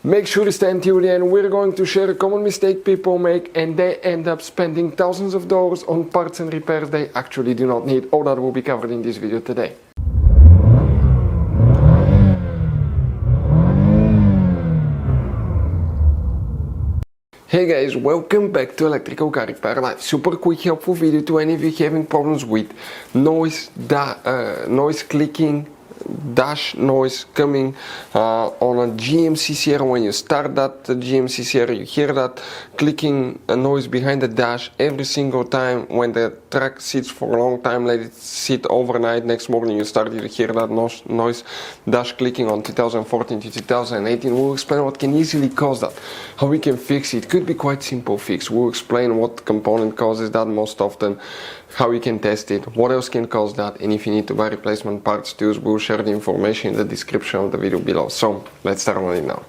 Make sure to stay until the end. We're going to share a common mistake people make and they end up spending thousands of dollars on parts and repairs they actually do not need. All that will be covered in this video today. Hey guys, welcome back to Electrical Car Repair Live. Super quick helpful video to any of you having problems with noise clicking, dash noise coming on a GMC Sierra. When you start that GMC Sierra, you hear that clicking noise behind the dash every single time. When the truck sits for a long time, let it sit overnight, next morning you start to hear that noise dash clicking on 2014 to 2018. We'll explain what can easily cause that, how we can fix it. Could be quite simple fix. We'll explain what component causes that most often, how we can test it, what else can cause that, and if you need to buy replacement parts tools, we'll share the information in the description of the video below. So let's start on it now.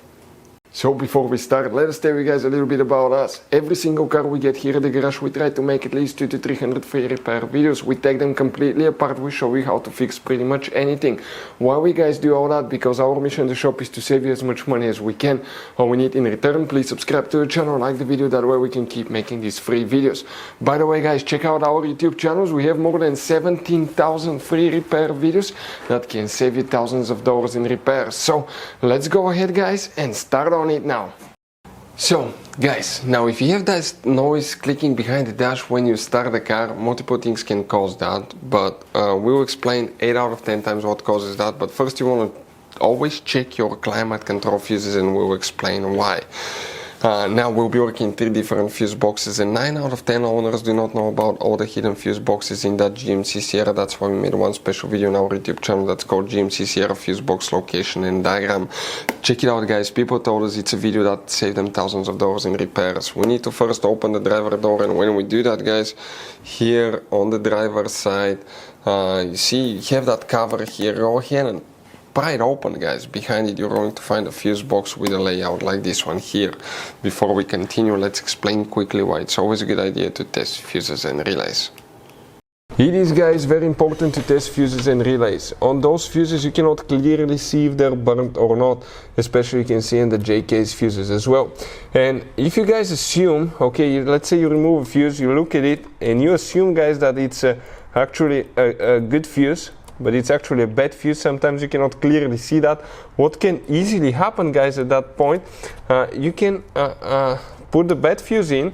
So before we start, let us tell you guys a little bit about us. Every single car we get here at the garage, we try to make at least 200 to 300 free repair videos. We take them completely apart, we show you how to fix pretty much anything. Why we guys do all that? Because our mission in the shop is to save you as much money as we can. All we need in return, please subscribe to the channel, like the video, that way we can keep making these free videos. By the way guys, check out our YouTube channels. We have more than 17,000 free repair videos that can save you thousands of dollars in repairs. So let's go ahead guys and start on it now. So guys, now if you have that noise clicking behind the dash when you start the car, multiple things can cause that, but we'll explain 8 out of 10 times what causes that. But first you want to always check your climate control fuses and we'll explain why. Now we'll be working 3 different fuse boxes, and 9 out of 10 owners do not know about all the hidden fuse boxes in that GMC Sierra. That's why we made one special video on our YouTube channel that's called GMC Sierra Fuse Box Location and Diagram. Check it out guys, people told us it's a video that saved them thousands of dollars in repairs. We need to first open the driver door, and when we do that guys, here on the driver's side, you see you have that cover here. Go ahead and pry it open guys. Behind it you're going to find a fuse box with a layout like this one here. Before we continue, let's explain quickly why it's always a good idea to test fuses and relays. It is guys very important to test fuses and relays. On those fuses you cannot clearly see if they're burnt or not, especially you can see in the J-case fuses as well. And if you guys assume, okay, let's say you remove a fuse, you look at it and you assume guys that it's actually a good fuse, but it's actually a bad fuse. Sometimes you cannot clearly see that. What can easily happen guys at that point, you can put the bad fuse in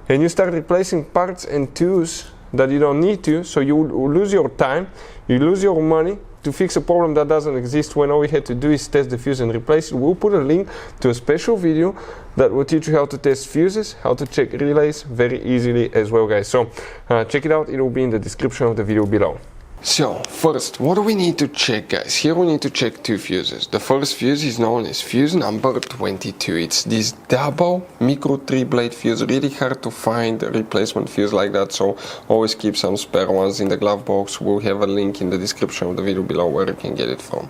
and you start replacing parts and tools that you don't need to, so you lose your time, you lose your money to fix a problem that doesn't exist, when all we had to do is test the fuse and replace it. We'll put a link to a special video that will teach you how to test fuses, how to check relays very easily as well guys. So check it out, it will be in the description of the video below. So first, what do we need to check guys? Here we need to check 2 fuses. The first fuse is known as fuse number 22. It's this double micro 3-blade fuse. Really hard to find a replacement fuse like that, so always keep some spare ones in the glove box. We'll have a link in the description of the video below where you can get it from.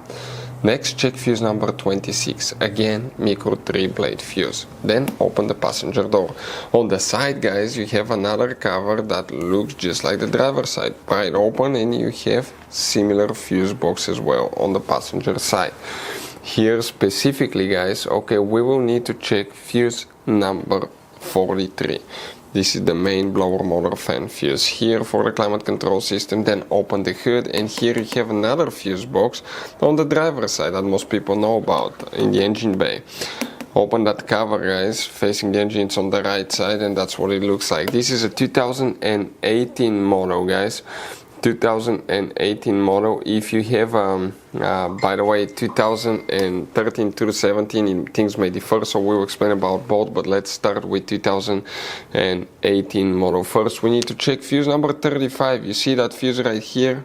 Next, check fuse number 26, again micro 3-blade fuse. Then open the passenger door. On the side guys, you have another cover that looks just like the driver's side. Pry it open and you have similar fuse box as well on the passenger side. Here specifically guys, okay, we will need to check fuse number 43. This is the main blower motor fan fuse here for the climate control system. Then open the hood and here you have another fuse box on the driver's side that most people know about in the engine bay. Open that cover guys, facing the engine, it's on the right side, and that's what it looks like. This is a 2018 model guys. 2018 model. If you have by the way 2013 to 17, things may differ, so we'll explain about both, but let's start with 2018 model. First we need to check fuse number 35. You see that fuse right here?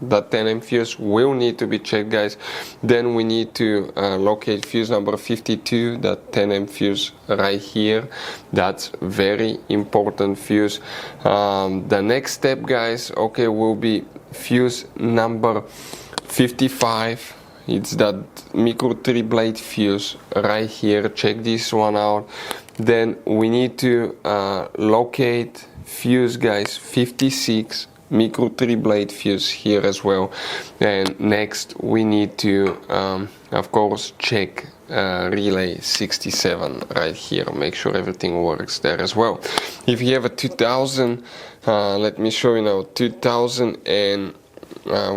That 10M fuse will need to be checked guys. Then we need to locate fuse number 52, that 10M fuse right here. That's very important fuse. The next step guys, okay, will be fuse number 55. It's that micro 3-blade fuse right here. Check this one out. Then we need to locate fuse guys 56, micro 3-blade fuse here as well. And next we need to of course check relay 67 right here. Make sure everything works there as well. If you have a 2000, let me show you now, 2000 and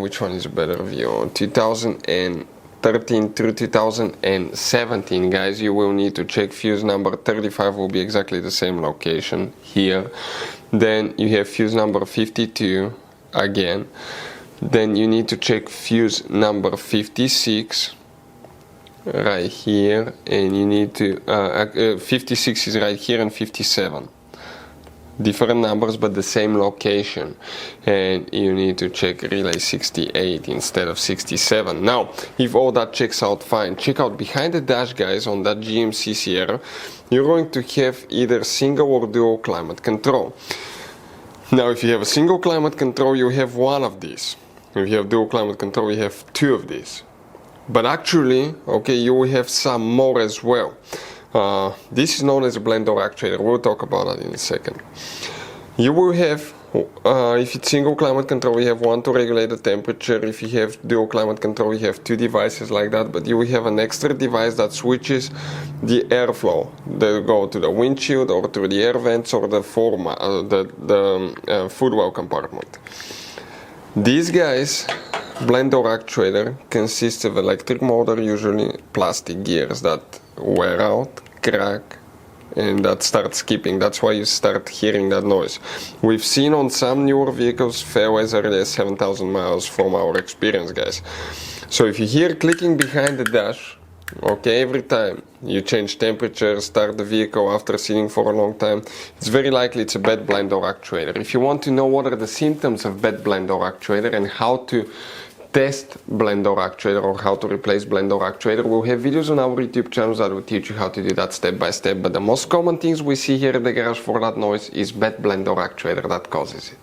which one is a better view? 2013 through 2017, guys, you will need to check fuse number 35 will be exactly the same location here. Then you have fuse number 52 again. Then you need to check fuse number 56 right here, and you need to 56 is right here, and 57, different numbers but the same location. And you need to check relay 68 instead of 67. Now if all that checks out fine, check out behind the dash, guys, on that GMC Sierra. You're going to have either single or dual climate control. Now if you have a single climate control, you have one of these. If you have dual climate control, you have two of these. But actually, okay, you will have some more as well. This is known as a blend door actuator. We'll talk about that in a second. You will have, if it's single climate control, you have one to regulate the temperature. If you have dual climate control, you have two devices like that. But you will have an extra device that switches the airflow. They go to the windshield or to the air vents or the footwell compartment. These guys, blend door actuator, consists of electric motor, usually plastic gears that wear out, crack, and that start skipping. That's why you start hearing that noise. We've seen on some newer vehicles fail as early as 7,000 miles from our experience, guys. So if you hear clicking behind the dash, okay, every time you change temperature, start the vehicle after sitting for a long time, it's very likely it's a bad blend door actuator. If you want to know what are the symptoms of bad blend door actuator and how to test blend door actuator or how to replace blend door actuator, we'll have videos on our YouTube channels that will teach you how to do that step by step. But the most common things we see here at the garage for that noise is bad blend door actuator that causes it.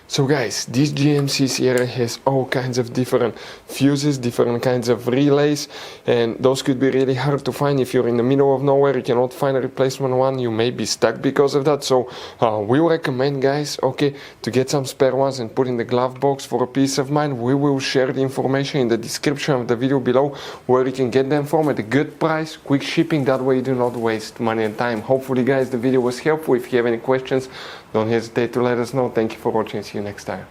So guys, this GMC Sierra has all kinds of different fuses, different kinds of relays, and those could be really hard to find. If you're in the middle of nowhere, you cannot find a replacement one, you may be stuck because of that. So we recommend, guys, okay, to get some spare ones and put in the glove box for a peace of mind. We will share the information in the description of the video below where you can get them from at a good price, quick shipping, that way you do not waste money and time. Hopefully, guys, the video was helpful. If you have any questions, don't hesitate to let us know. Thank you for watching. See you next time.